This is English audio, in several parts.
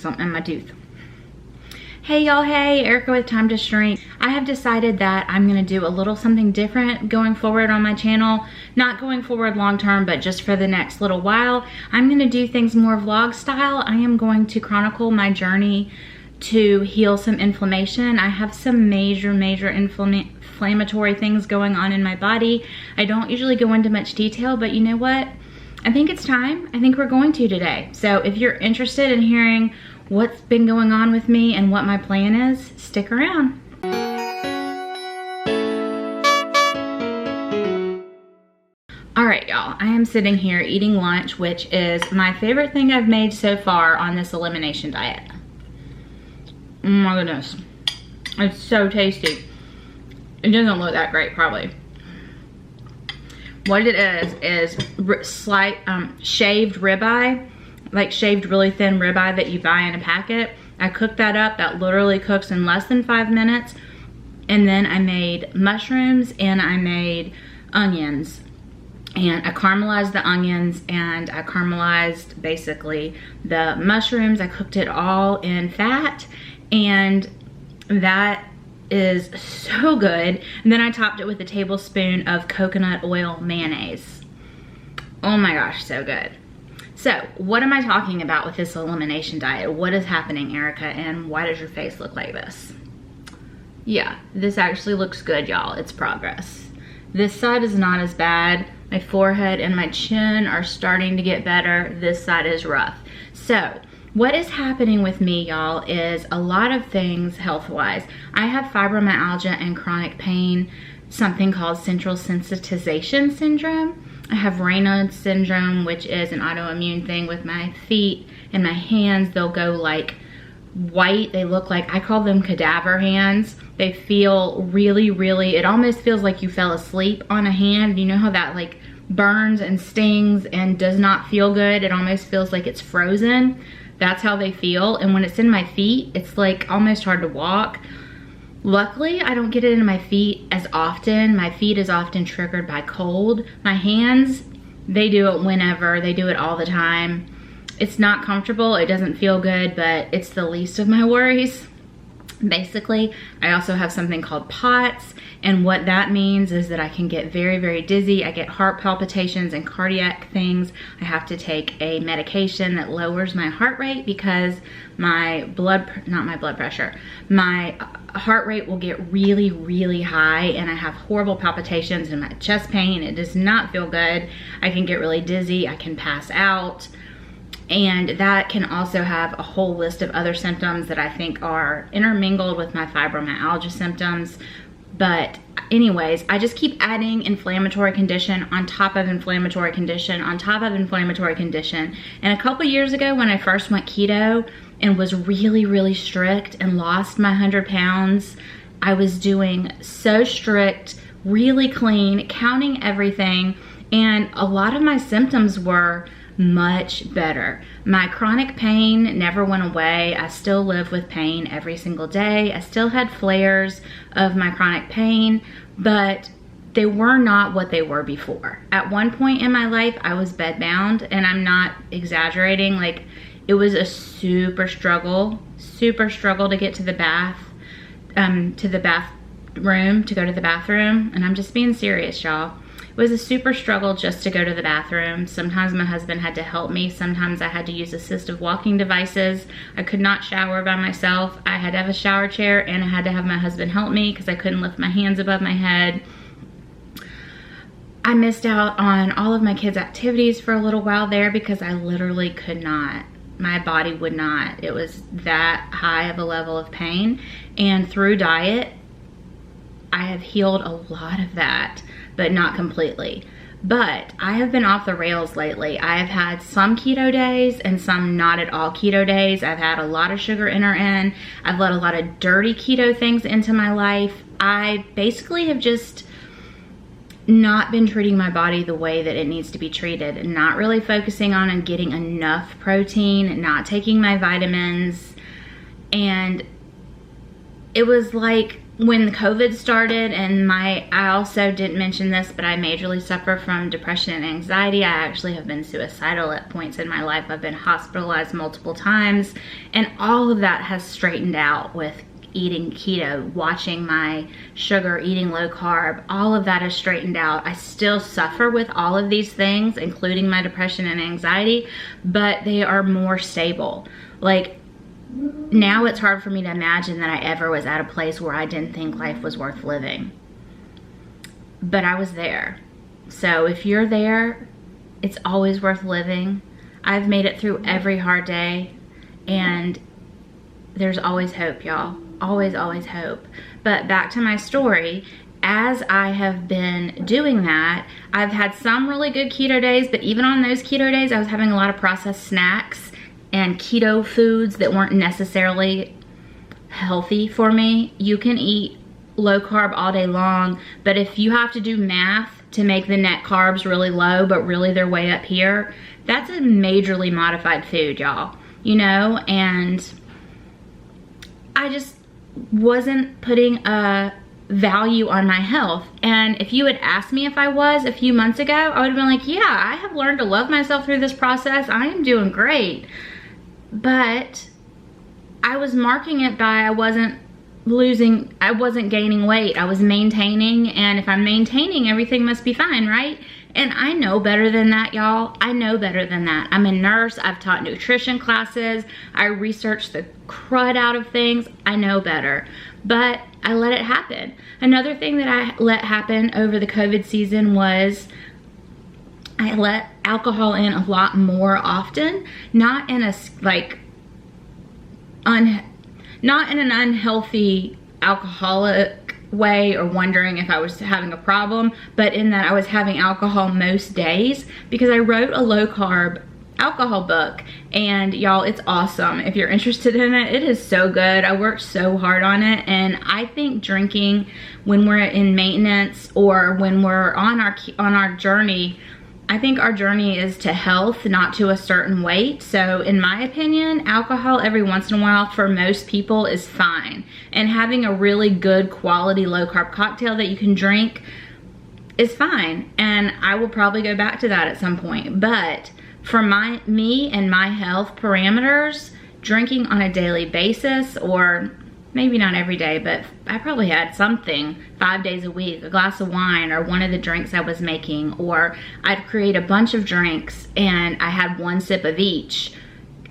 something in my tooth. Hey y'all, hey, Erica with Time to Shrink. I have decided that I'm gonna do a little something different going forward on my channel. Not going forward long term, but just for the next little while. I'm gonna do things more vlog style. I am going to chronicle my journey to heal some inflammation. I have some major inflammatory things going on in my body. I don't usually go into much detail, but you know what? I think it's time. I think we're going to today. So if you're interested in hearing what's been going on with me and what my plan is, stick around. All right, y'all, I am sitting here eating lunch, which is my favorite thing I've made so far on this elimination diet. Oh my goodness, it's so tasty. It doesn't look that great, probably. What it is slight shaved ribeye, like shaved really thin ribeye that you buy in a packet. I cooked that up. That literally cooks in less than 5 minutes. And then I made mushrooms and I made onions. And I caramelized the onions and I caramelized basically the mushrooms. I cooked it all in fat, and that is so good. And then I topped it with a tablespoon of coconut oil mayonnaise. Oh my gosh, so good. So what am I talking about with this elimination diet? What is happening, Erica, and why does your face look like this? Yeah, this actually looks good, y'all. It's progress. This side is not as bad. My forehead and my chin are starting to get better. This side is rough. So what is happening with me, y'all, is a lot of things health-wise. I have fibromyalgia and chronic pain, something called central sensitization syndrome. I have Raynaud syndrome, which is an autoimmune thing with my feet and my hands. They'll go like white. They look like, I call them cadaver hands. They feel really, it almost feels like you fell asleep on a hand. You know how that like burns and stings and does not feel good? It almost feels like it's frozen. That's how they feel. And when it's in my feet, it's like almost hard to walk. Luckily, I don't get it in my feet as often. My feet is often triggered by cold. My hands, they do it whenever. They do it all the time. It's not comfortable. It doesn't feel good, but it's the least of my worries. Basically, I also have something called POTS, and what that means is that I can get very dizzy. I get heart palpitations and cardiac things. I have to take a medication that lowers my heart rate because my heart rate will get really high, and I have horrible palpitations and my chest pain. It does not feel good. I can get really dizzy. I can pass out. And that can also have a whole list of other symptoms that I think are intermingled with my fibromyalgia symptoms. But anyways, I just keep adding inflammatory condition on top of inflammatory condition on top of inflammatory condition. And a couple years ago when I first went keto and was really strict and lost my 100 pounds, I was doing so strict, really clean, counting everything. And a lot of my symptoms were much better. My chronic pain never went away. I still live with pain every single day. I still had flares of my chronic pain, but they were not what they were before. At one point in my life, I was bedbound, and I'm not exaggerating. Like, it was a super struggle to get to the bathroom, to go to the bathroom, and I'm just being serious, y'all. It was a super struggle just to go to the bathroom. Sometimes my husband had to help me. Sometimes I had to use assistive walking devices. I could not shower by myself. I had to have a shower chair, and I had to have my husband help me because I couldn't lift my hands above my head. I missed out on all of my kids' activities for a little while there because I literally could not. My body would not. It was that high of a level of pain. And through diet, I have healed a lot of that, but not completely. But I have been off the rails lately. I have had some keto days and some not at all keto days. I've had a lot of sugar enter in. I've let a lot of dirty keto things into my life. I basically have just not been treating my body the way that it needs to be treated, not really focusing on and getting enough protein, not taking my vitamins. And it was like when the COVID started, and I also didn't mention this, but I majorly suffer from depression and anxiety. I actually have been suicidal at points in my life. I've been hospitalized multiple times, and all of that has straightened out with eating keto, watching my sugar, eating low carb. All of that has straightened out. I still suffer with all of these things, including my depression and anxiety, but they are more stable. Like, now it's hard for me to imagine that I ever was at a place where I didn't think life was worth living. But I was there. So if you're there, it's always worth living. I've made it through every hard day, and there's always hope, y'all. Always, always hope. But back to my story, as I have been doing that, I've had some really good keto days, but even on those keto days, I was having a lot of processed snacks and keto foods that weren't necessarily healthy for me. You can eat low carb all day long, but if you have to do math to make the net carbs really low, but really they're way up here, that's a majorly modified food, y'all. You know, and I just wasn't putting a value on my health. And if you had asked me if I was a few months ago, I would have been like, yeah, I have learned to love myself through this process. I am doing great. But I was marking it by I wasn't gaining weight. I was maintaining, and if I'm maintaining, everything must be fine, right? And I know better than that, y'all. I know better than that. I'm a nurse. I've taught nutrition classes. I researched the crud out of things. I know better. But I let it happen. Another thing that I let happen over the COVID season was I let alcohol in a lot more often, not in a not in an unhealthy alcoholic way or wondering if I was having a problem, but in that I was having alcohol most days because I wrote a low carb alcohol book, and y'all, it's awesome. If you're interested in it, it is so good. I worked so hard on it, and I think drinking when we're in maintenance or when we're on our journey, I think our journey is to health, not to a certain weight. So in my opinion, alcohol every once in a while for most people is fine. And having a really good quality low carb cocktail that you can drink is fine. And I will probably go back to that at some point. But for me and my health parameters, drinking on a daily basis, or maybe not every day, but I probably had something 5 days a week, a glass of wine or one of the drinks I was making, or I'd create a bunch of drinks and I had one sip of each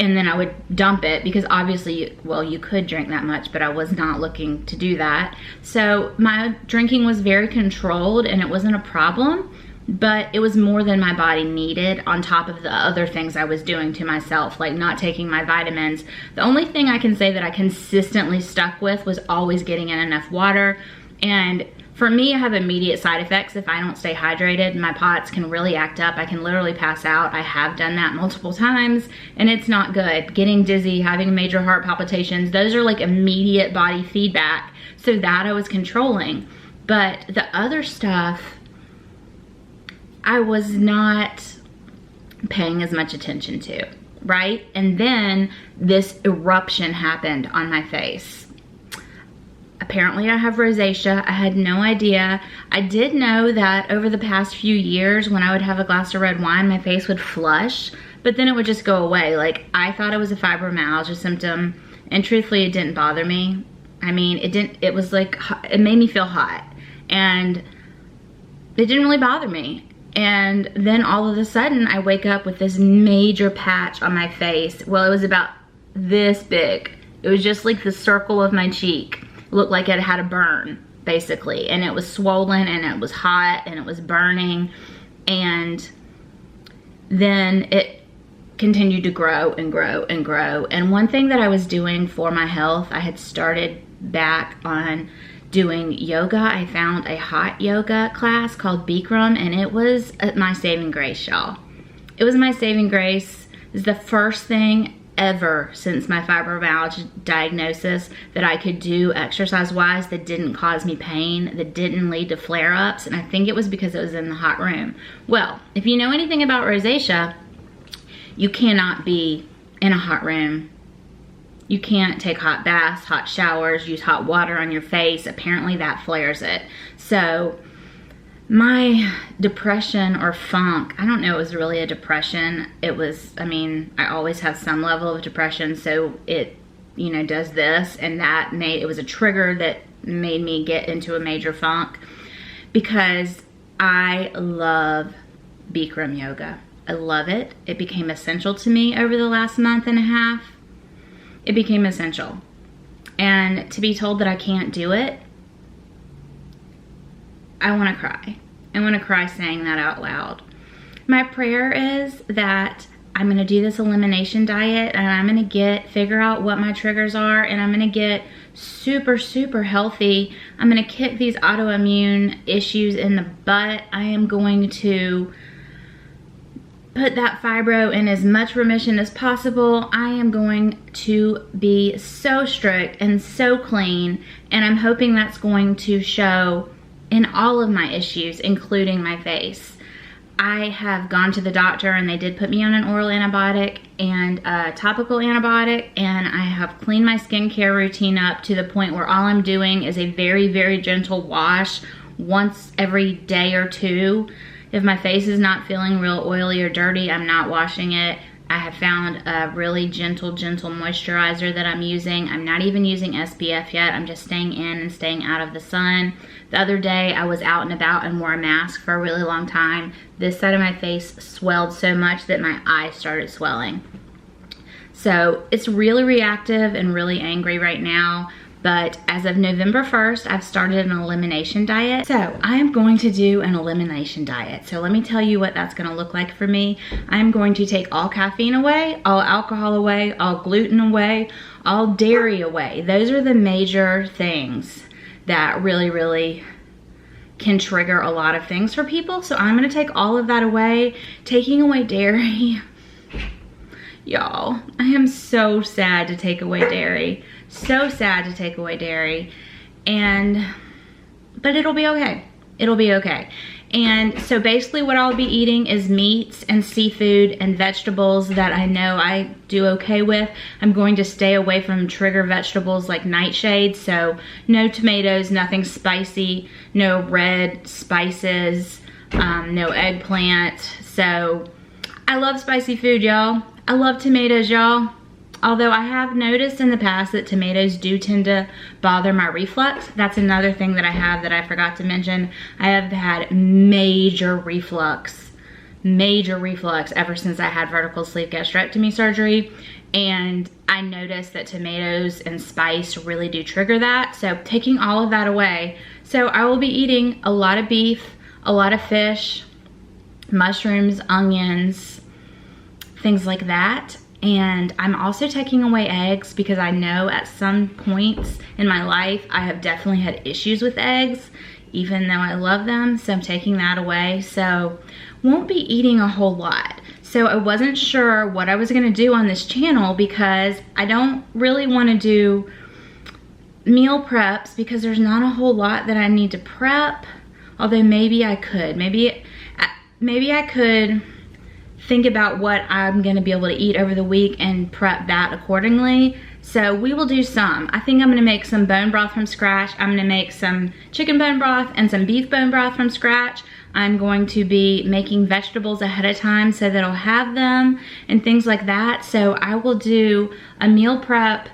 and then I would dump it because obviously, well, you could drink that much, but I was not looking to do that. So my drinking was very controlled and it wasn't a problem, but it was more than my body needed on top of the other things I was doing to myself, like not taking my vitamins. The only thing I can say that I consistently stuck with was always getting in enough water. And for me, I have immediate side effects if I don't stay hydrated. My POTS can really act up. I can literally pass out. I have done that multiple times and it's not good. Getting dizzy, having major heart palpitations, those are like immediate body feedback. So that I was controlling. But the other stuff, I was not paying as much attention to, right? And then this eruption happened on my face. Apparently I have rosacea. I had no idea. I did know that over the past few years when I would have a glass of red wine, my face would flush, but then it would just go away. Like, I thought it was a fibromyalgia symptom, and truthfully it didn't bother me. I mean, it was like, it made me feel hot, and it didn't really bother me. And then all of a sudden I wake up with this major patch on my face. Well, it was about this big. It was just like the circle of my cheek. It looked like it had a burn, basically. And it was swollen and it was hot and it was burning. And then it continued to grow and grow and grow. And one thing that I was doing for my health, I had started back on doing yoga. I found a hot yoga class called Bikram, and it was my saving grace, y'all. It was my saving grace. It was the first thing ever since my fibromyalgia diagnosis that I could do exercise-wise that didn't cause me pain, that didn't lead to flare-ups, and I think it was because it was in the hot room. Well, if you know anything about rosacea, you cannot be in a hot room. You can't take hot baths, hot showers, use hot water on your face. Apparently that flares it. So my depression or funk, I don't know, it was really a depression. It was, I mean, I always have some level of depression, so it, you know, does this, and that it was a trigger that made me get into a major funk, because I love Bikram yoga. I love it. It became essential to me over the last month and a half. It became essential. And to be told that I can't do it, I want to cry. I want to cry saying that out loud. My prayer is that I'm going to do this elimination diet, and I'm going to figure out what my triggers are, and I'm going to get super, super healthy. I'm going to kick these autoimmune issues in the butt. I am going to put that fibro in as much remission as possible. I am going to be so strict and so clean, and I'm hoping that's going to show in all of my issues, including my face. I have gone to the doctor, and they did put me on an oral antibiotic and a topical antibiotic, and I have cleaned my skincare routine up to the point where all I'm doing is a very, very gentle wash once every day or two. If my face is not feeling real oily or dirty, I'm not washing it. I have found a really gentle moisturizer that I'm using. I'm not even using SPF yet. I'm just staying in and staying out of the sun. The other day I was out and about and wore a mask for a really long time. This side of my face swelled so much that my eyes started swelling. So it's really reactive and really angry right now. But as of November 1st, I've started an elimination diet. So I am going to do an elimination diet. So let me tell you what that's gonna look like for me. I'm going to take all caffeine away, all alcohol away, all gluten away, all dairy away. Those are the major things that really, really can trigger a lot of things for people. So I'm gonna take all of that away. Taking away dairy, y'all, I am so sad to take away dairy. So sad to take away dairy, but it'll be okay. It'll be okay. And so basically what I'll be eating is meats and seafood and vegetables that I know I do okay with. I'm going to stay away from trigger vegetables like nightshades, so no tomatoes, nothing spicy, no red spices, no eggplant. So I love spicy food, y'all. I love tomatoes, y'all. Although I have noticed in the past that tomatoes do tend to bother my reflux. That's another thing that I have that I forgot to mention. I have had major reflux ever since I had vertical sleeve gastrectomy surgery. And I noticed that tomatoes and spice really do trigger that. So taking all of that away. So I will be eating a lot of beef, a lot of fish, mushrooms, onions, things like that. And I'm also taking away eggs because I know at some points in my life I have definitely had issues with eggs, even though I love them. So I'm taking that away. So won't be eating a whole lot. So I wasn't sure what I was gonna do on this channel because I don't really wanna do meal preps because there's not a whole lot that I need to prep. Although maybe I could. Maybe I could think about what I'm gonna be able to eat over the week and prep that accordingly. So we will do some. I think I'm gonna make some bone broth from scratch. I'm gonna make some chicken bone broth and some beef bone broth from scratch. I'm going to be making vegetables ahead of time so that I'll have them and things like that. So I will do a meal prep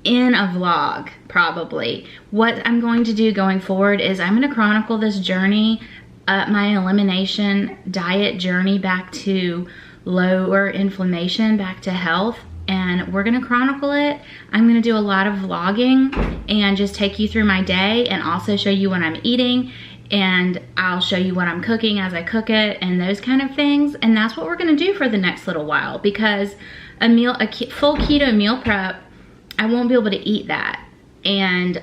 in a vlog, probably. What I'm going to do going forward is I'm gonna chronicle this journey, my elimination diet journey back to lower inflammation, back to health, and we're gonna chronicle it. I'm gonna do a lot of vlogging and just take you through my day and also show you what I'm eating, and I'll show you what I'm cooking as I cook it and those kind of things. And that's what we're gonna do for the next little while, because a full keto meal prep, I won't be able to eat that. And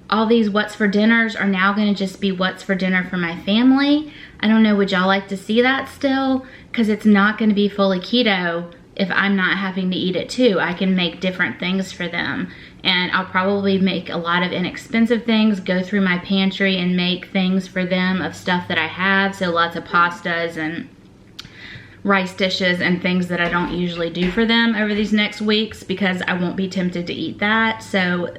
all these what's for dinners are now gonna just be what's for dinner for my family. I don't know, would y'all like to see that still? Because it's not gonna be fully keto if I'm not having to eat it too. I can make different things for them. And I'll probably make a lot of inexpensive things, go through my pantry and make things for them of stuff that I have. So lots of pastas and rice dishes and things that I don't usually do for them over these next weeks because I won't be tempted to eat that. So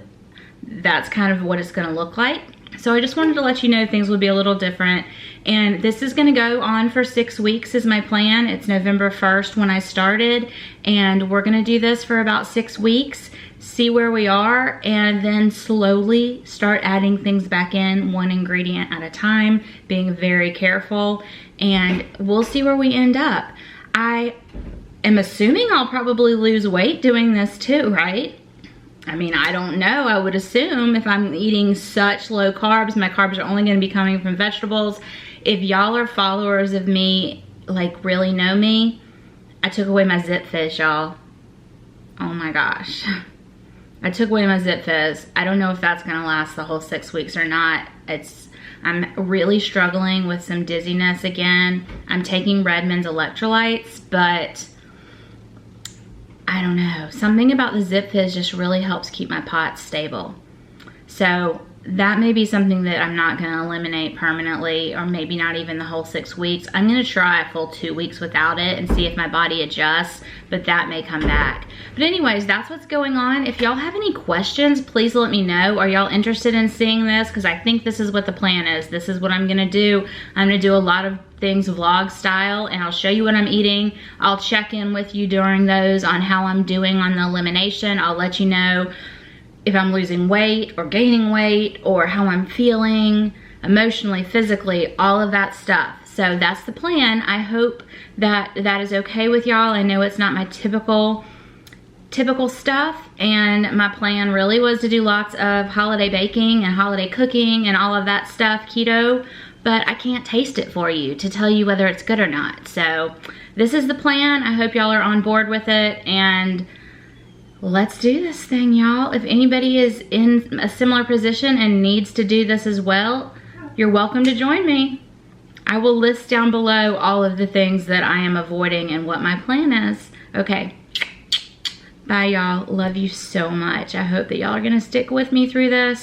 that's kind of what it's gonna look like. So I just wanted to let you know things will be a little different. And this is gonna go on for 6 weeks is my plan. It's November 1st when I started, and we're gonna do this for about 6 weeks, see where we are, and then slowly start adding things back in, one ingredient at a time, being very careful, and we'll see where we end up. I am assuming I'll probably lose weight doing this too, right? I mean, I don't know. I would assume if I'm eating such low carbs, my carbs are only gonna be coming from vegetables. If y'all are followers of me, like really know me, I took away my Zip Fizz, y'all. Oh my gosh. I took away my Zip Fizz. I don't know if that's gonna last the whole 6 weeks or not. I'm really struggling with some dizziness again. I'm taking Redmond's electrolytes, but I don't know. Something about the Zip Fizz just really helps keep my POTS stable. So that may be something that I'm not gonna eliminate permanently, or maybe not even the whole 6 weeks. I'm gonna try a full 2 weeks without it and see if my body adjusts, but that may come back. But anyways, that's what's going on. If y'all have any questions, please let me know. Are y'all interested in seeing this? Because I think this is what the plan is. This is what I'm gonna do. I'm gonna do a lot of things vlog style, and I'll show you what I'm eating. I'll check in with you during those on how I'm doing on the elimination. I'll let you know if I'm losing weight or gaining weight, or how I'm feeling emotionally, physically, all of that stuff. So that's the plan. I hope that that is okay with y'all. I know it's not my typical stuff, and my plan really was to do lots of holiday baking and holiday cooking and all of that stuff, keto, but I can't taste it for you to tell you whether it's good or not. So this is the plan. I hope y'all are on board with it, and let's do this thing, y'all. If anybody is in a similar position and needs to do this as well, you're welcome to join me. I will list down below all of the things that I am avoiding and what my plan is. Okay, bye y'all. Love you so much. I hope that y'all are gonna stick with me through this.